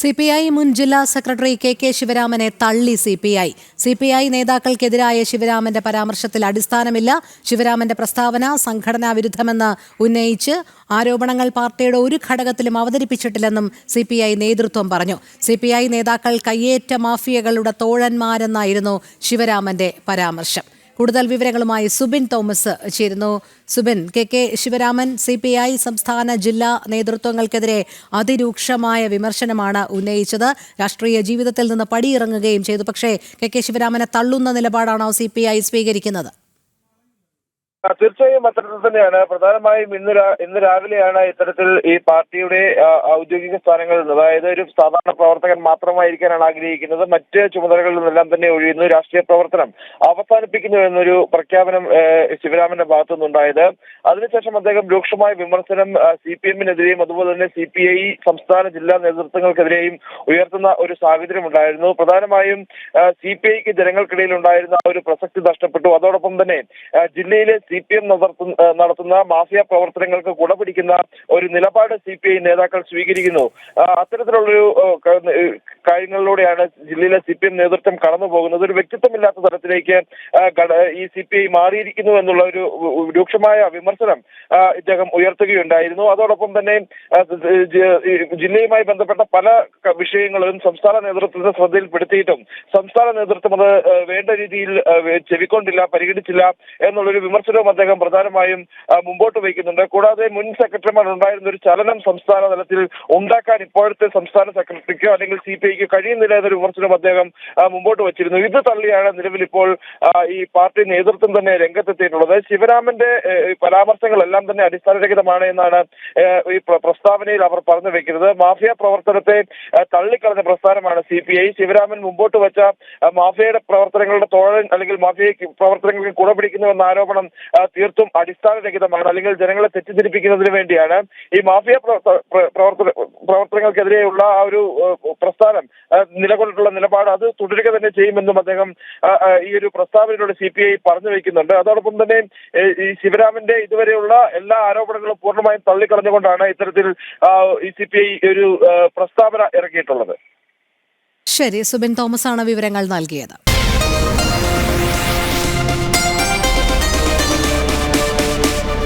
CPI മുൻ ജില്ലാ secretary K ശിവരാമനെ തള്ളി CPI നേതാക്കൾക്കെതിരായ ശിവരാമന്റെ പരാമർശത്തിൽ അടിസ്ഥാനമില്ല. ശിവരാമന്റെ പ്രസ്താവന സംഘടനാ വിരുദ്ധമെന്ന് ഉന്നയിച്ച് ആരോപണങ്ങൾ പാർട്ടിയുടെ ഒരു ഘടകത്തിലും അവതരിപ്പിച്ചിട്ടില്ലെന്നും CPI നേതൃത്വം പറഞ്ഞു. CPI നേതാക്കൾ കയ്യേറ്റ മാഫിയകളുടെ തോഴന്മാരെന്നായിരുന്നു ശിവരാമന്റെ പരാമർശം. കൂടുതൽ വിവരങ്ങളുമായി സുബിൻ തോമസ് ചേരുന്നു. സുബിൻ, കെ ശിവരാമൻ CPI സംസ്ഥാന ജില്ലാ നേതൃത്വങ്ങൾക്കെതിരെ അതിരൂക്ഷമായ വിമർശനമാണ് ഉന്നയിച്ചത്. രാഷ്ട്രീയ ജീവിതത്തിൽ നിന്ന് പടിയിറങ്ങുകയും ചെയ്തു. പക്ഷേ കെ ശിവരാമനെ തള്ളുന്ന നിലപാടാണോ CPI സ്വീകരിക്കുന്നത്? തീർച്ചയായും അത്തരത്തിൽ തന്നെയാണ്. പ്രധാനമായും ഇന്ന് രാവിലെയാണ് ഇത്തരത്തിൽ ഈ പാർട്ടിയുടെ ഔദ്യോഗിക സ്ഥാനങ്ങളിൽ നിന്ന്, അതായത് ഒരു സാധാരണ പ്രവർത്തകൻ മാത്രമായിരിക്കാനാണ് ആഗ്രഹിക്കുന്നത്, മറ്റ് ചുമതലകളിൽ നിന്നെല്ലാം തന്നെ ഒഴിയുന്നു, രാഷ്ട്രീയ പ്രവർത്തനം അവസാനിപ്പിക്കുന്നു എന്നൊരു പ്രഖ്യാപനം ശിവരാമന്റെ ഭാഗത്തു നിന്നുണ്ടായത്. അതിനുശേഷം അദ്ദേഹം രൂക്ഷമായ വിമർശനം CPM-നെതിരെയും അതുപോലെ തന്നെ CPI സംസ്ഥാന ജില്ലാ നേതൃത്വങ്ങൾക്കെതിരെയും ഉയർത്തുന്ന ഒരു സാഹചര്യം ഉണ്ടായിരുന്നു. പ്രധാനമായും CPIക്ക് ജനങ്ങൾക്കിടയിൽ ഉണ്ടായിരുന്ന ഒരു പ്രസക്തി നഷ്ടപ്പെട്ടു. അതോടൊപ്പം തന്നെ ജില്ലയിലെ CPM നടത്തുന്ന മാഫിയ പ്രവർത്തനങ്ങൾക്ക് കുടപിടിക്കുന്ന ഒരു നിലപാട് CPI നേതാക്കൾ സ്വീകരിക്കുന്നു. അത്തരത്തിലുള്ളൊരു കാര്യങ്ങളിലൂടെയാണ് ജില്ലയിലെ CPM നേതൃത്വം കടന്നു പോകുന്നത്. ഒരു വ്യക്തിത്വമില്ലാത്ത തരത്തിലേക്ക് ഈ CPI മാറിയിരിക്കുന്നു എന്നുള്ള ഒരു രൂക്ഷമായ വിമർശനം ഇദ്ദേഹം ഉയർത്തുകയുണ്ടായിരുന്നു. അതോടൊപ്പം തന്നെ ജില്ലയുമായി ബന്ധപ്പെട്ട പല വിഷയങ്ങളും സംസ്ഥാന നേതൃത്വത്തിന്റെ ശ്രദ്ധയിൽപ്പെടുത്തിയിട്ടും സംസ്ഥാന നേതൃത്വം അത് വേണ്ട രീതിയിൽ ചെവിക്കൊണ്ടില്ല, പരിഗണിച്ചില്ല എന്നുള്ളൊരു വിമർശനവും അദ്ദേഹം പ്രധാനമായും മുമ്പോട്ട് വയ്ക്കുന്നുണ്ട്. കൂടാതെ മുൻ സെക്രട്ടറിമാർ ഉണ്ടായിരുന്ന ഒരു ചലനം സംസ്ഥാന തലത്തിൽ ഉണ്ടാക്കാൻ ഇപ്പോഴത്തെ സംസ്ഥാന സെക്രട്ടറിക്കോ അല്ലെങ്കിൽ CPIക്കോ കഴിയുന്നില്ല എന്നൊരു വിമർശനം അദ്ദേഹം മുമ്പോട്ട് വച്ചിരുന്നു. ഇത് തള്ളിയാണ് നിലവിൽ ഇപ്പോൾ ഈ പാർട്ടി നേതൃത്വം തന്നെ രംഗത്തെത്തിയിട്ടുള്ളത്. ശിവരാമന്റെ പരാമർശങ്ങളെല്ലാം തന്നെ അടിസ്ഥാനരഹിതമാണ് എന്നാണ് ഈ പ്രസ്താവനയിൽ അവർ പറഞ്ഞു വെക്കുന്നത്. മാഫിയ പ്രവർത്തനത്തെ തള്ളിക്കളഞ്ഞ പ്രസ്ഥാനമാണ് CPI. ശിവരാമൻ മുമ്പോട്ട് വെച്ച മാഫിയയുടെ പ്രവർത്തനങ്ങളുടെ തോഴൻ അല്ലെങ്കിൽ മാഫിയ പ്രവർത്തനങ്ങൾക്ക് കുടപിടിക്കുന്നുവെന്ന ആരോപണം തീർത്തും അടിസ്ഥാനരഹിതമാണ്, അല്ലെങ്കിൽ ജനങ്ങളെ തെറ്റിദ്ധരിപ്പിക്കുന്നതിന് വേണ്ടിയാണ്. ഈ മാഫിയ പ്രവർത്തനങ്ങൾക്കെതിരെയുള്ള ആ ഒരു പ്രസ്ഥാനം നിലകൊണ്ടിട്ടുള്ള നിലപാട് അത് തുടരുക തന്നെ ചെയ്യുമെന്നും അദ്ദേഹം ഈ ഒരു പ്രസ്താവനയിലൂടെ CPI പറഞ്ഞു വയ്ക്കുന്നുണ്ട്. അതോടൊപ്പം തന്നെ ഈ ശിവരാമന്റെ ഇതുവരെയുള്ള എല്ലാ ആരോപണങ്ങളും പൂർണ്ണമായും തള്ളിക്കളഞ്ഞുകൊണ്ടാണ് ഇത്തരത്തിൽ ഈ CPI ഒരു പ്രസ്താവന ഇറക്കിയിട്ടുള്ളത്. ശരി, സുബിൻ തോമസ് ആണ് വിവരങ്ങൾ നൽകിയത്.